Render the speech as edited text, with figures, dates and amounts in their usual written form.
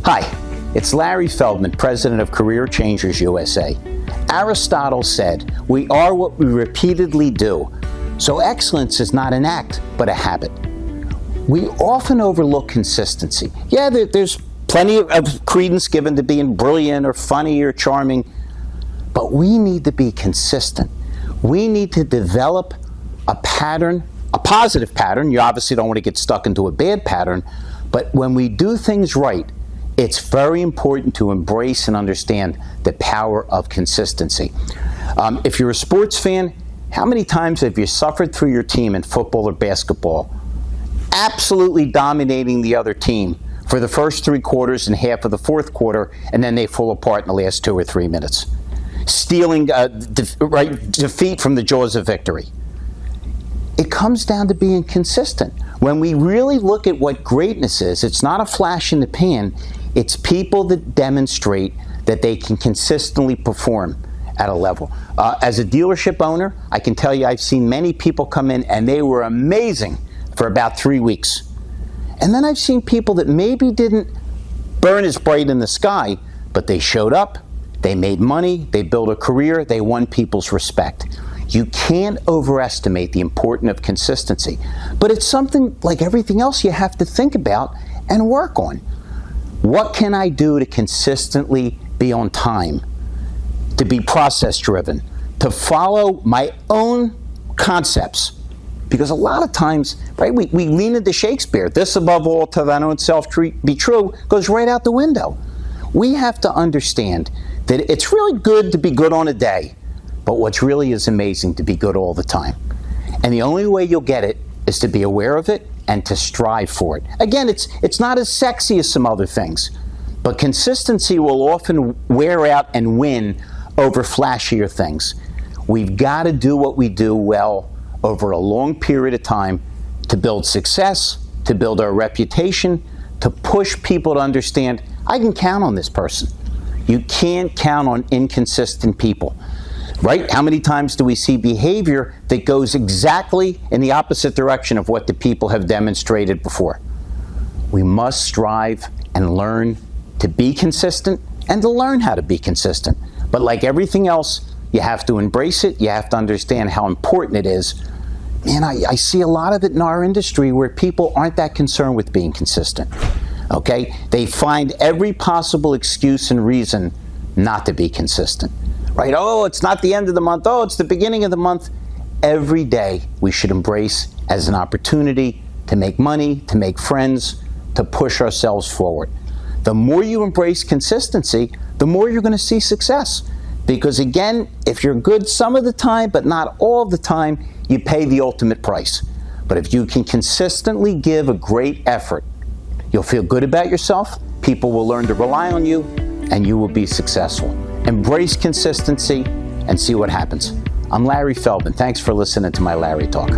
Hi, it's Larry Feldman, president of Career Changers USA. Aristotle said, "We are what we repeatedly do." So excellence is not an act, but a habit. We often overlook consistency. Yeah, there's plenty of credence given to being brilliant or funny or charming, but we need to be consistent. We need to develop a pattern, a positive pattern. You obviously don't want to get stuck into a bad pattern, but when we do things right, it's very important to embrace and understand the power of consistency. If you're a sports fan, how many times have you suffered through your team in football or basketball, absolutely dominating the other team for the first 3 quarters and half of the fourth quarter, and then they fall apart in the last 2 or 3 minutes, stealing defeat from the jaws of victory? It comes down to being consistent. When we really look at what greatness is, it's not a flash in the pan. It's people that demonstrate that they can consistently perform at a level. As a dealership owner, I can tell you I've seen many people come in and they were amazing for about 3 weeks. And then I've seen people that maybe didn't burn as bright in the sky, but they showed up, they made money, they built a career, they won people's respect. You can't overestimate the importance of consistency. But it's something like everything else you have to think about and work on. What can I do to consistently be on time, to be process-driven, to follow my own concepts? Because a lot of times, right, we lean into Shakespeare. This above all to thine own self be true goes right out the window. We have to understand that it's really good to be good on a day, but what's really is amazing to be good all the time. And the only way you'll get it is to be aware of it and to strive for it. Again, it's not as sexy as some other things, but consistency will often wear out and win over flashier things. We've got to do what we do well over a long period of time to build success, to build our reputation, to push people to understand, I can count on this person. You can't count on inconsistent people. Right? How many times do we see behavior that goes exactly in the opposite direction of what the people have demonstrated before? We must strive and learn to be consistent and to learn how to be consistent. But like everything else, you have to embrace it. You have to understand how important it is. Man, I see a lot of it in our industry where people aren't that concerned with being consistent. Okay? They find every possible excuse and reason not to be consistent. Right? Oh, it's not the end of the month. Oh, it's the beginning of the month. Every day we should embrace as an opportunity to make money, to make friends, to push ourselves forward. The more you embrace consistency, the more you're going to see success. Because again, if you're good some of the time, but not all of the time, you pay the ultimate price. But if you can consistently give a great effort, you'll feel good about yourself, people will learn to rely on you, and you will be successful. Embrace consistency and see what happens. I'm Larry Feldman. Thanks for listening to my Larry Talk.